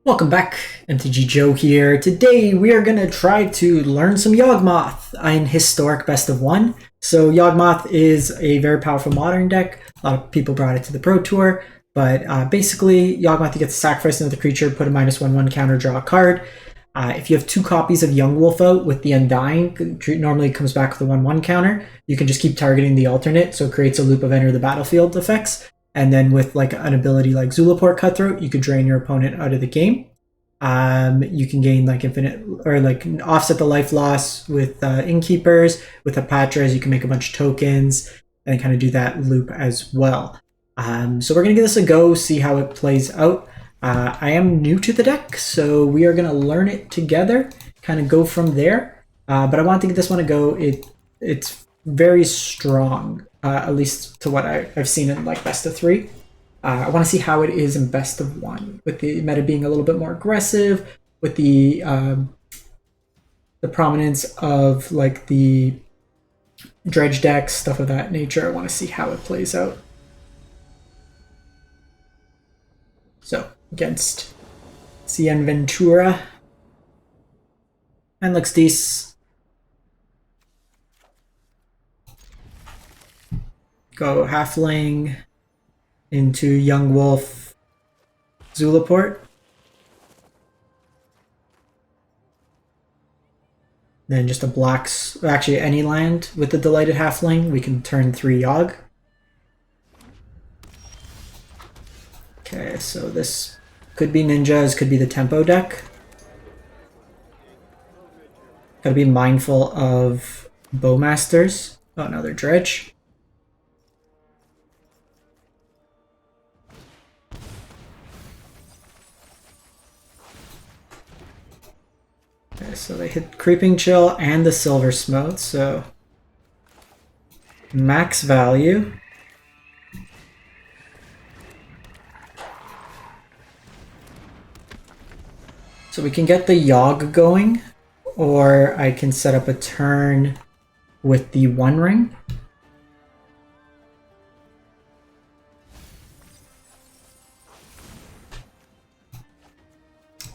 Welcome back, MTG Joe here. Today we are going to try to learn some Yawgmoth in Historic Best of 1. So Yawgmoth is a very powerful modern deck. A lot of people brought it to the Pro Tour, but basically Yawgmoth, you get to sacrifice another creature, put a -1/1 counter, draw a card. If you have 2 copies of Young Wolf out with the Undying, normally it comes back with a 1/1 counter. You can just keep targeting the alternate, so it creates a loop of enter the battlefield effects. And then with like an ability like Zulaport Cutthroat, you could drain your opponent out of the game. You can gain like infinite or like offset the life loss with Innkeepers. With Apatras, you can make a bunch of tokens and kind of do that loop as well. So we're going to give this a go, see how it plays out. I am new to the deck, so we are going to learn it together, kind of go from there. But I want to give this one a go. It's very strong. At least to what I've seen in like best of 3. I want to see how it is in best of 1, with the meta being a little bit more aggressive, with the prominence of like the Dredge decks, stuff of that nature. I want to see how it plays out. So against Cien Ventura and looks decent. Go Halfling into Young Wolf Zulaport. Then just a black, actually any land with the Delighted Halfling, we can turn 3 Yogg. Okay, so this could be Ninjas, could be the Tempo deck. Gotta be mindful of Bowmasters. Oh, another Dredge. Okay, so they hit Creeping Chill and the Silver Smote, so max value. So we can get the Yogg going, or I can set up a turn with the One Ring.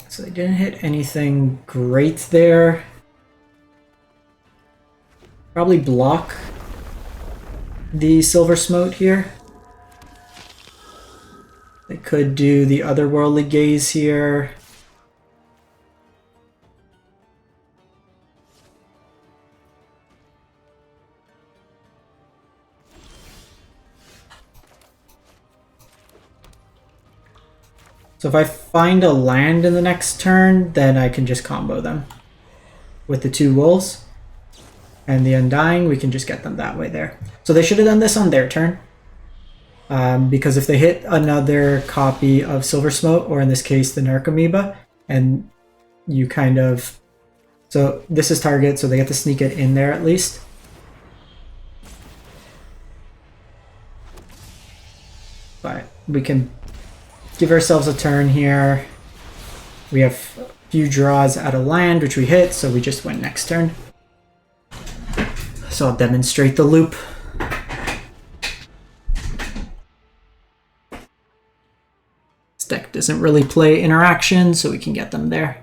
So they didn't hit anything great there. Probably block the Silver Smote here. They could do the Otherworldly Gaze here. So if I find a land in the next turn, then I can just combo them with the 2 wolves. And the Undying, we can just get them that way there. So they should have done this on their turn. Because if they hit another copy of Silver Smote, or in this case the Narcomoeba, and you kind of... So this is target, so they get to sneak it in there at least. But we can give ourselves a turn here. We have a few draws at a land, which we hit, so we just win next turn. So I'll demonstrate the loop. This deck doesn't really play interaction, so we can get them there.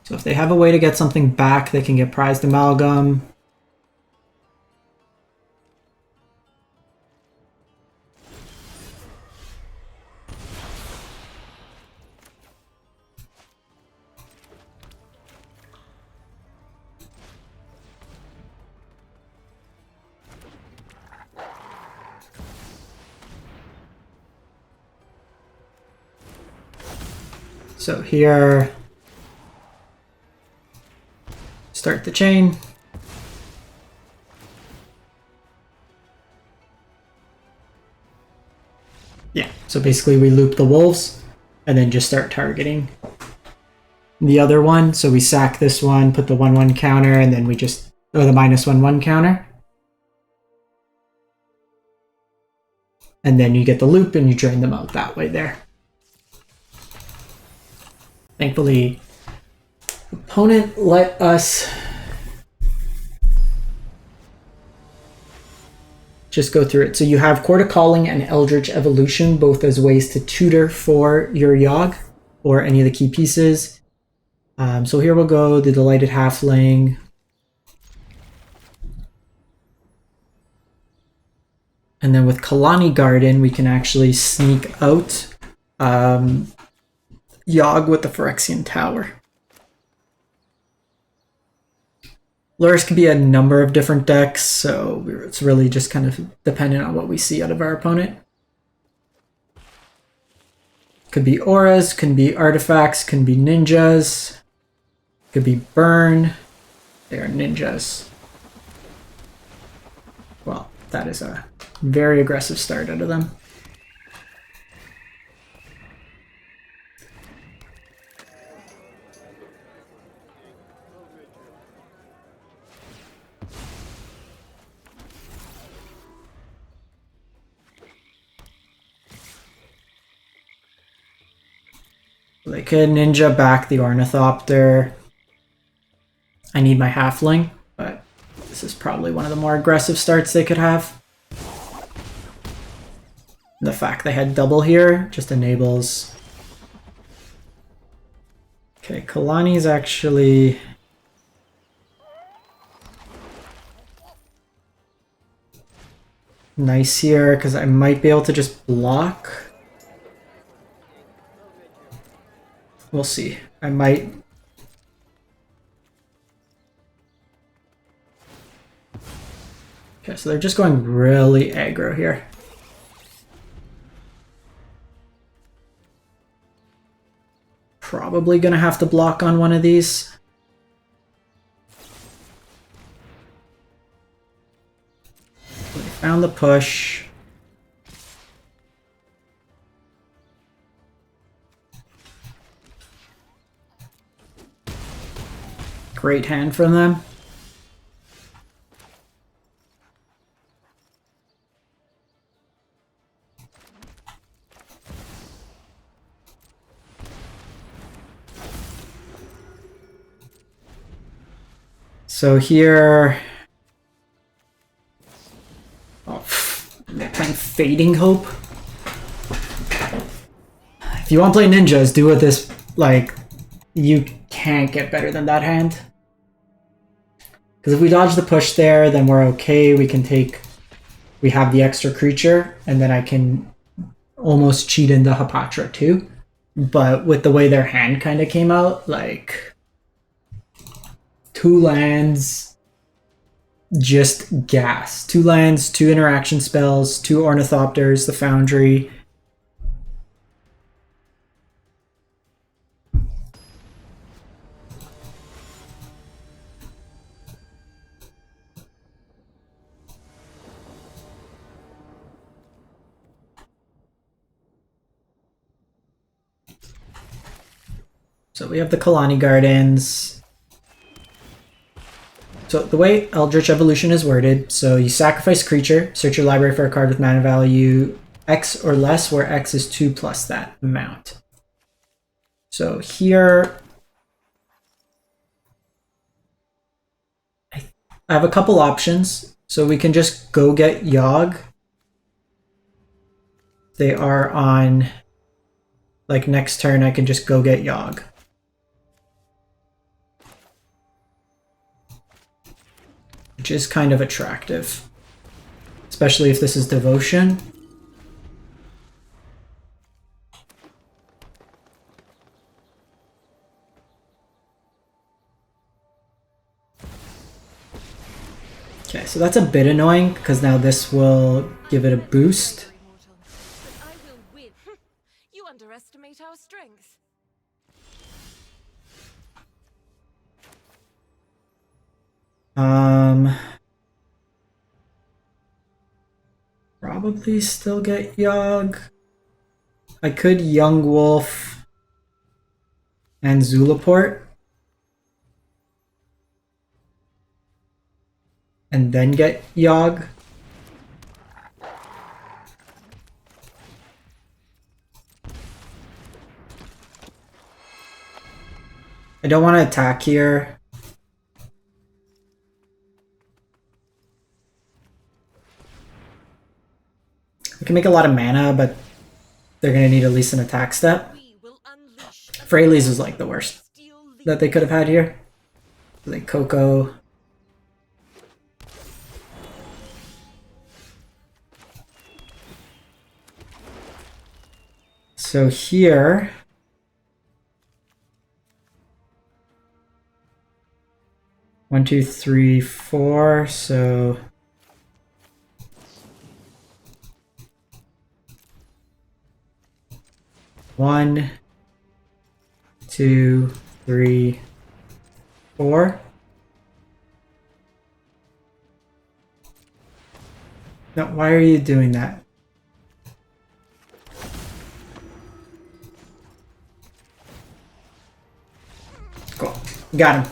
So if they have a way to get something back, they can get Prized Amalgam. So here, start the chain. Yeah, so basically we loop the wolves and then just start targeting the other one. So we sack this one, put the 1/1 counter, and then we just, or the -1/1 counter. And then you get the loop and you drain them out that way there. Thankfully, opponent let us just go through it. So you have Court of Calling and Eldritch Evolution, both as ways to tutor for your Yogg or any of the key pieces. So here we'll go the Delighted Halfling. And then with Kalani Garden, we can actually sneak out Yogg with the Phyrexian Tower. Lures can be a number of different decks, so it's really just kind of dependent on what we see out of our opponent. Could be auras, could be artifacts, could be ninjas, could be burn. They are ninjas. Well, that is a very aggressive start out of them. They could ninja back the Ornithopter. I need my Halfling, but this is probably one of the more aggressive starts they could have. The fact they had double here just enables... Okay, Kalani's actually... nice here, because I might be able to just block. We'll see. I might... Okay, so they're just going really aggro here. Probably gonna have to block on one of these. They found the push. Great hand from them. So here, they're playing Fading Hope. If you want to play ninjas, do with this, like, you can't get better than that hand. Because if we dodge the push there, then we're okay. We can take, we have the extra creature, and then I can almost cheat into Hapatra too. But with the way their hand kind of came out, like, 2 lands, just gas. 2 lands, 2 interaction spells, 2 Ornithopters, the Foundry. So we have the Kalani Gardens. So the way Eldritch Evolution is worded, so you sacrifice creature, search your library for a card with mana value X or less, where X is 2 plus that amount. So here, I have a couple options. So we can just go get Yogg. They are on, like, next turn I can just go get Yogg. Which is kind of attractive, especially if this is Devotion. Okay, so that's a bit annoying because now this will give it a boost. But I will win. You underestimate our strength. Probably still get Yogg. I could Young Wolf and Zulaport. And then get Yogg. I don't want to attack here. We can make a lot of mana, but they're going to need at least an attack step. We will unleash Fraley's was like the worst steel that they could have had here. Like Coco. So here, one, two, three, four. So one, two, three, four. No, why are you doing that? Cool. Got him.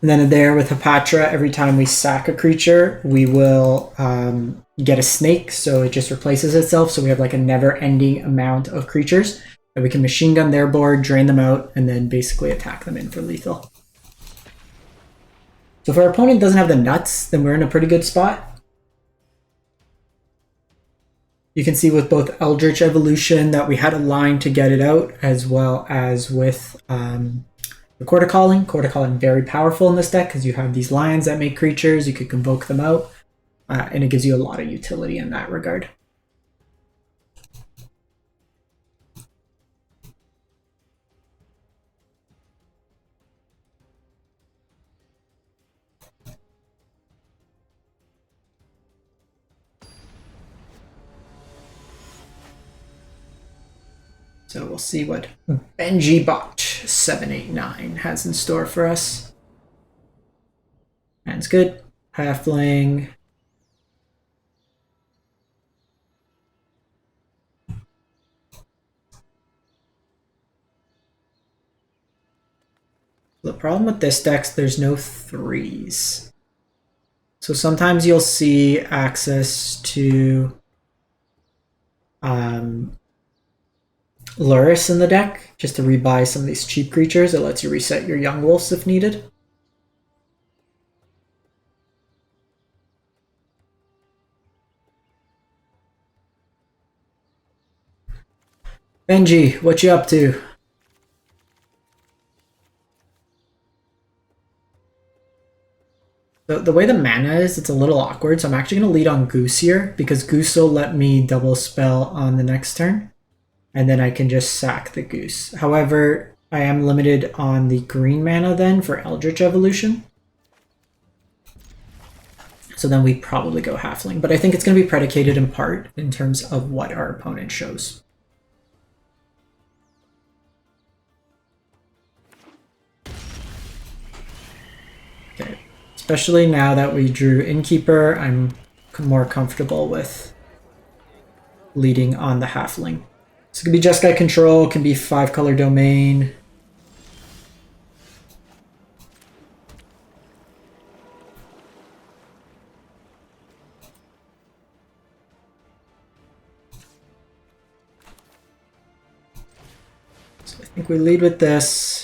And then there with Hapatra, every time we sack a creature, we will get a snake, so it just replaces itself. So we have like a never-ending amount of creatures that we can machine gun their board, drain them out, and then basically attack them in for lethal. So if our opponent doesn't have the nuts, then we're in a pretty good spot. You can see with both Eldritch Evolution that we had a line to get it out, as well as with the Quarter Calling. Quarter Calling very powerful in this deck because you have these lions that make creatures, you could convoke them out, and it gives you a lot of utility in that regard. So we'll see what Benji Bot 789 has in store for us. Hand's good. Halfling. The problem with this deck is there's no threes. So sometimes you'll see access to Luris in the deck, just to rebuy some of these cheap creatures. It lets you reset your Young Wolves if needed. Benji, what you up to? The way the mana is, it's a little awkward, so I'm actually going to lead on Goose here, because Goose will let me double spell on the next turn, and then I can just sack the Goose. However, I am limited on the green mana then for Eldritch Evolution. So then we probably go Halfling, but I think it's going to be predicated in part in terms of what our opponent shows. Okay. Especially now that we drew Innkeeper, I'm more comfortable with leading on the Halfling. So it could be Jeskai Control, it can be 5-color Domain. So I think we lead with this.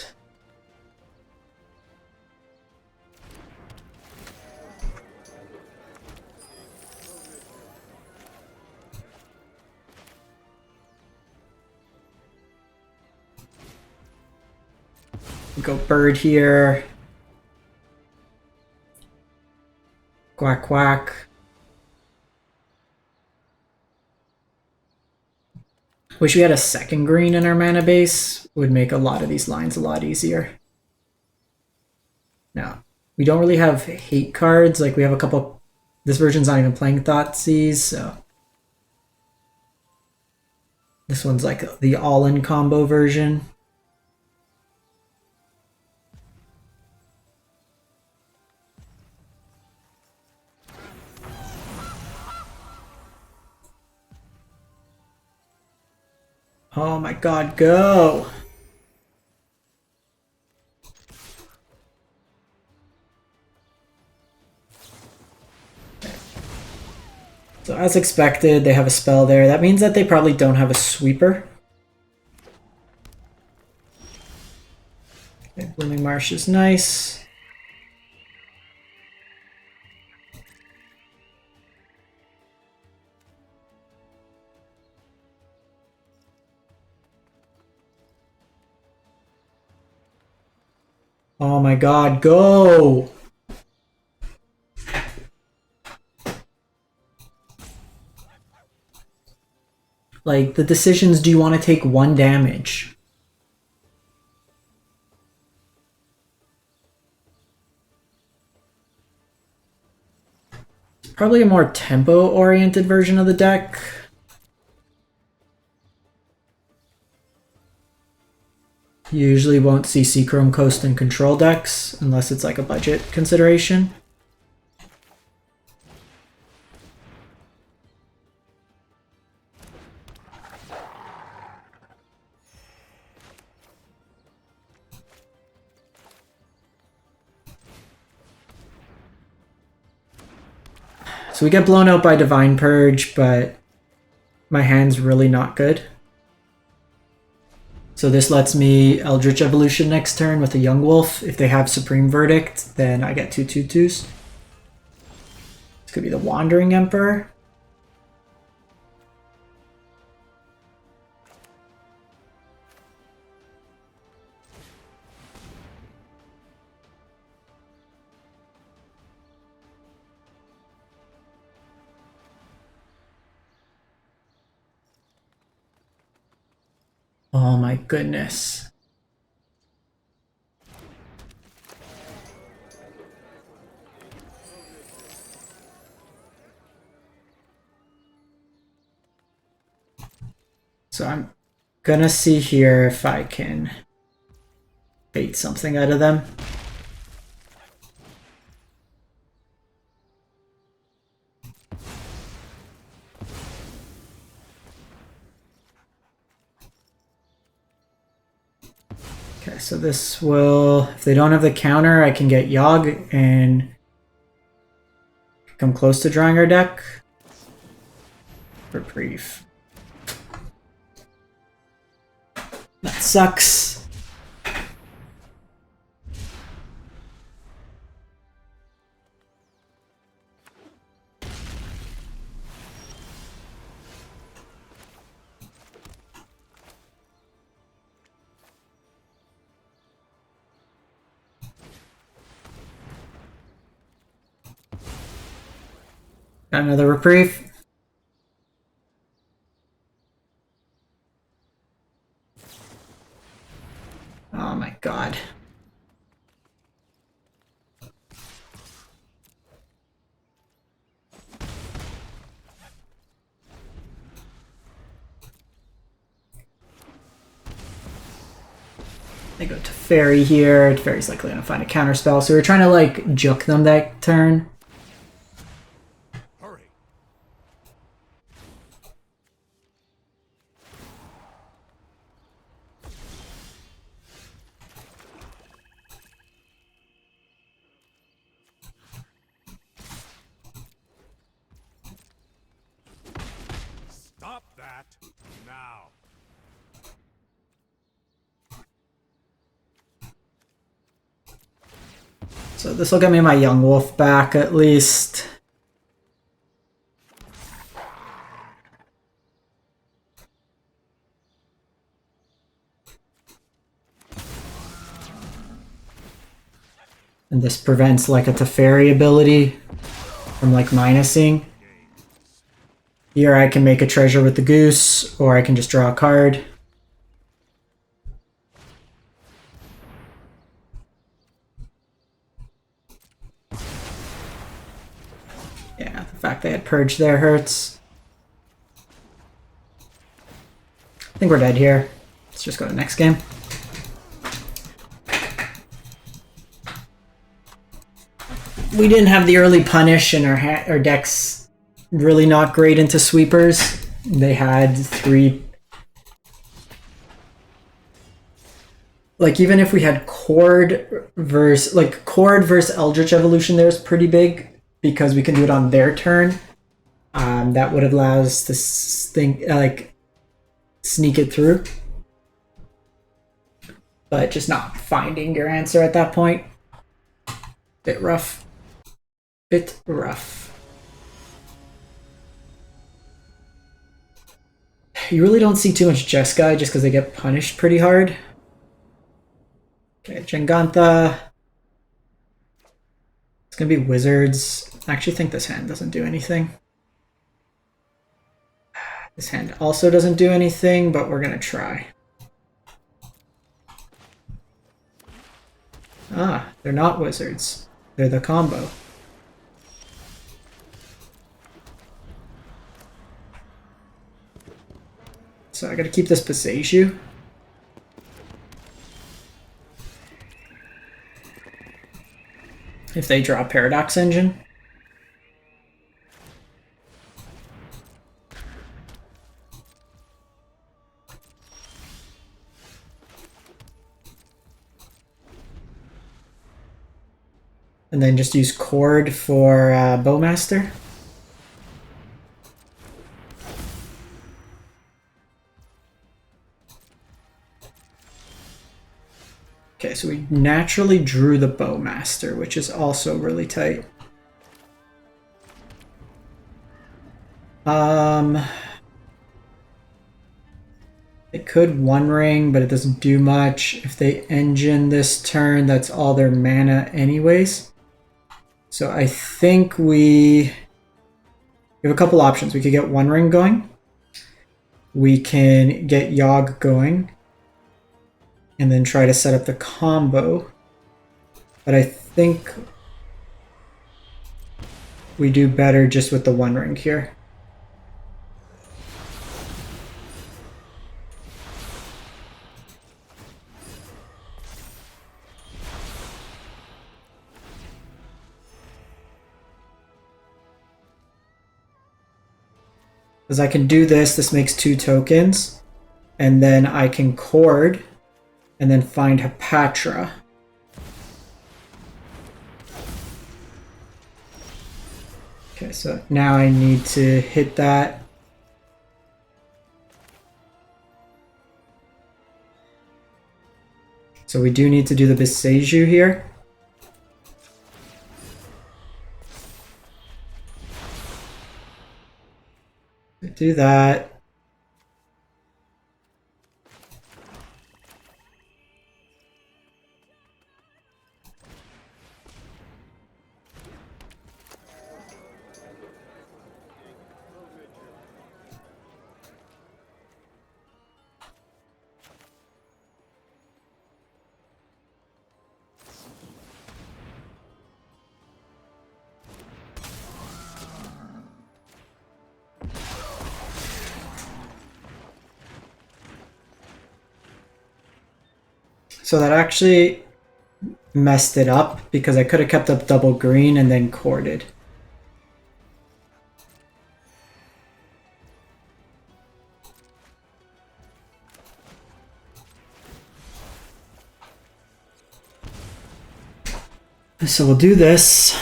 Go Bird here. Quack quack. Wish we had a second green in our mana base. Would make a lot of these lines a lot easier. No, we don't really have hate cards. Like we have a couple. This version's not even playing Thoughtseize, so this one's like the all-in combo version. Oh my god, go! So as expected, they have a spell there. That means that they probably don't have a sweeper. Okay, Blooming Marsh is nice. – Oh my god, go! Like, the decisions, do you want to take 1 damage? Probably a more tempo-oriented version of the deck. You usually won't see Seachrome Coast and Control decks unless it's like a budget consideration. So we get blown out by Divine Purge, but my hand's really not good. So this lets me Eldritch Evolution next turn with a Young Wolf. If they have Supreme Verdict, then I get 2/2/2s. This could be the Wandering Emperor. Oh my goodness. So I'm gonna see here if I can bait something out of them. Okay, so this will, if they don't have the counter, I can get Yogg and come close to drawing our deck. Reprieve. That sucks. Got another reprieve. Oh my god. They go to Fairy here. Fairy's likely gonna find a counter spell. So we're trying to like juke them that turn. Hurry. Stop that now. So this will get me my Young Wolf back at least. And this prevents like a Teferi ability from like minusing. Here I can make a treasure with the goose, or I can just draw a card. Yeah, the fact they had Purge there hurts. I think we're dead here. Let's just go to the next game. We didn't have the early punish, and our deck's really not great into sweepers. They had 3... Like, even if we had Chord versus... Like, Chord versus Eldritch Evolution there is pretty big, because we can do it on their turn. That would allow us to sneak it through. But just not finding your answer at that point. Bit rough. Bit rough. You really don't see too much Jeskai just because they get punished pretty hard. Okay, Jengantha. It's gonna be wizards. I actually think this hand doesn't do anything. This hand also doesn't do anything, but we're gonna try. Ah, they're not wizards. They're the combo. So I gotta keep this Beseiju. If they draw Paradox Engine. And then just use Chord for Bowmaster. Okay, so we naturally drew the Bowmaster, which is also really tight. It could One Ring, but it doesn't do much. If they engine this turn, that's all their mana anyways. So I think we have a couple options. We could get One Ring going. We can get Yogg going. And then try to set up the combo. But I think we do better just with the One Ring here. Because I can do this, this makes 2 tokens, and then I can Chord, and then find Hapatra. Okay, so now I need to hit that. So we do need to do the Beseiju here. Do that. So that actually messed it up because I could have kept up double green and then Chorded. So we'll do this.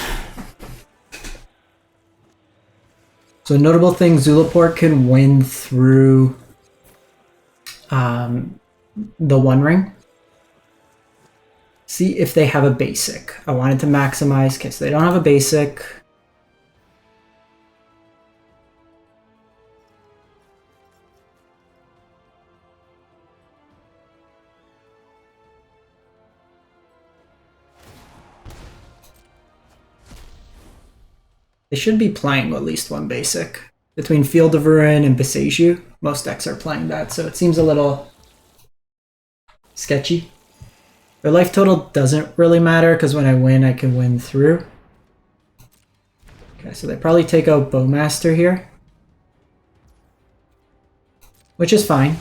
So notable thing, Zulaport can win through the One Ring. See if they have a basic. I wanted to maximize. Okay, so they don't have a basic. They should be playing at least one basic. Between Field of Ruin and Beseiju, most decks are playing that, so it seems a little sketchy. Their life total doesn't really matter because when I win, I can win through. Okay, so they probably take out Bowmaster here, which is fine.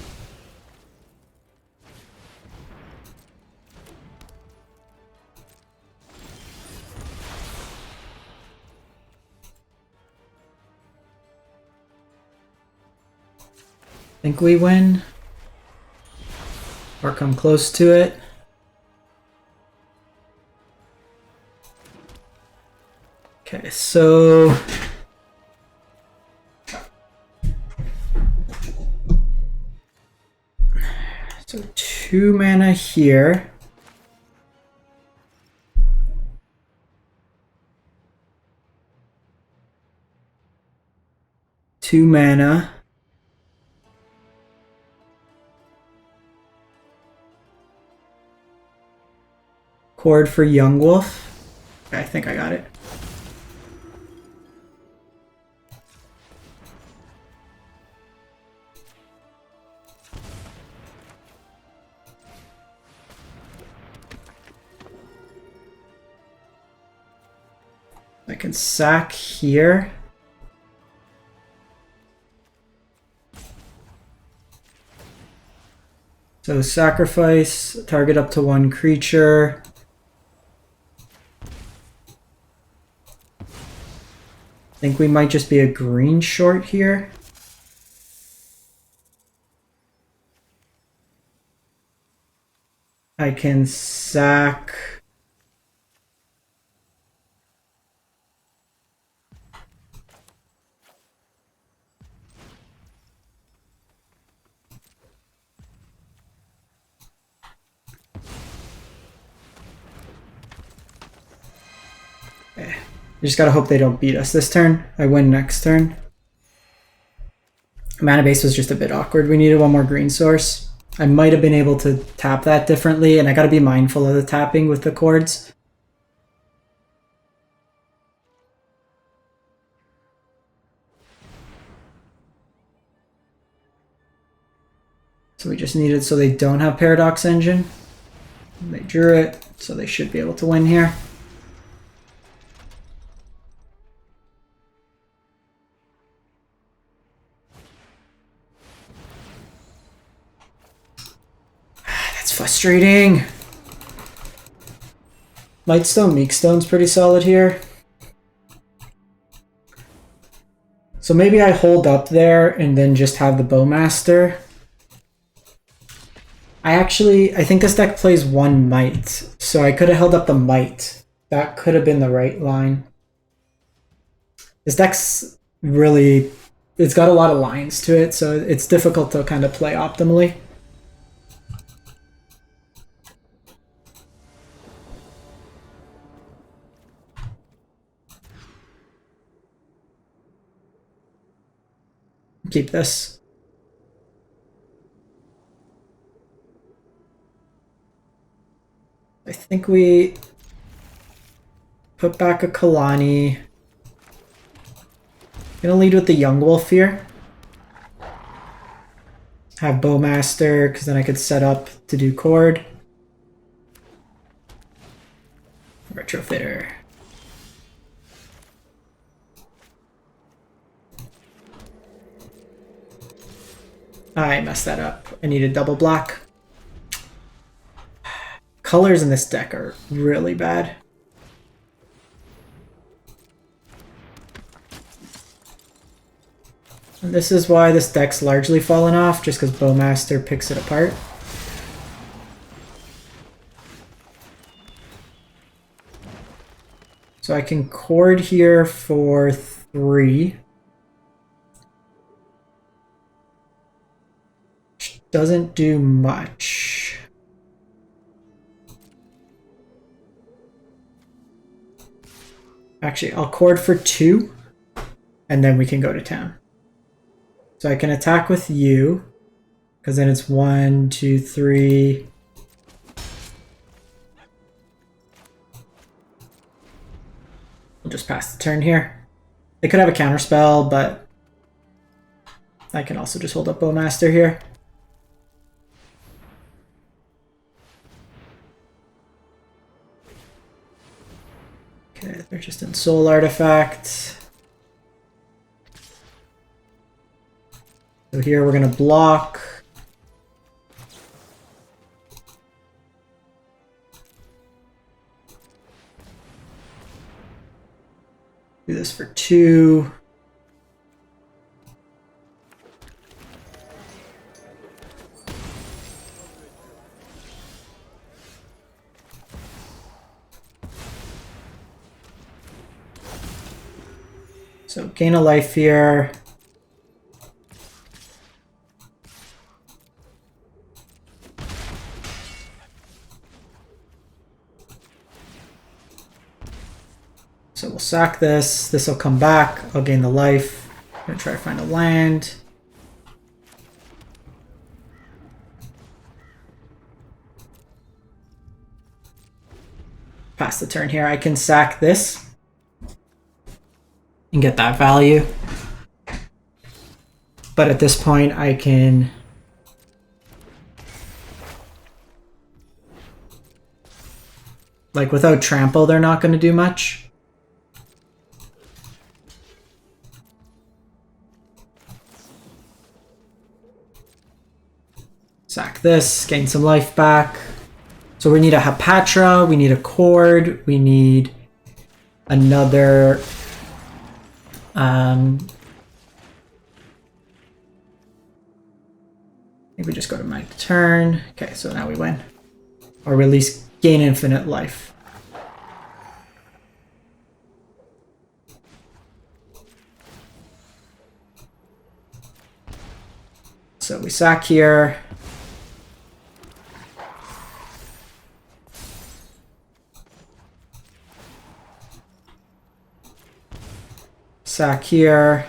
Think we win or come close to it. Okay, so so 2 mana here. Two mana. Chord for Yawgmoth. Okay, I think I got it. can sack here. So sacrifice, target up to 1 creature. I think we might just be a green short here. I can sack. I just gotta hope they don't beat us this turn. I win next turn. Mana base was just a bit awkward. We needed 1 more green source. I might have been able to tap that differently, and I gotta be mindful of the tapping with the chords. So we just need it so they don't have Paradox Engine. They drew it, so they should be able to win here. That's frustrating. Lightstone, Meekstone's pretty solid here. So maybe I hold up there and then just have the Bowmaster. I think this deck plays 1 Might, so I could have held up the Might. That could have been the right line. This deck's really, it's got a lot of lines to it, so it's difficult to kind of play optimally. Keep this. I think we put back a Kalani. Gonna lead with the Young Wolf here. Have Bowmaster, because then I could set up to do Chord. Retrofitter. I messed that up. I needed double black. Colors in this deck are really bad. And this is why this deck's largely fallen off, just because Bowmaster picks it apart. So I can chord here for 3. Which doesn't do much. Actually, I'll chord for 2, and then we can go to town. So I can attack with you, because then it's 1, 2, 3. We'll just pass the turn here. They could have a counterspell, but I can also just hold up Bowmaster here. Okay, they're just in Soul Artifact. So here we're going to block. Do this for 2. So gain a life here. So we'll sack this. This will come back. I'll gain the life. I'm gonna try to find a land. Pass the turn here. I can sack this and get that value. But at this point, I can like without trample, they're not going to do much. Sack this, gain some life back. So we need a Hapatra, we need a Cord, we need another I think we just go to my turn. Okay, so now we win. Or we at least gain infinite life. So we sack here. Sack here.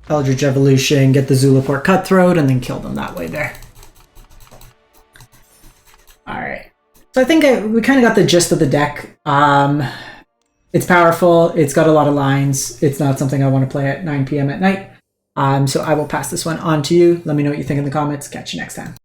Eldritch Evolution, get the Zulaport Cutthroat, and then kill them that way there. Alright. So I think we kind of got the gist of the deck. It's powerful, it's got a lot of lines, it's not something I want to play at 9 p.m. at night. So I will pass this one on to you. Let me know what you think in the comments. Catch you next time.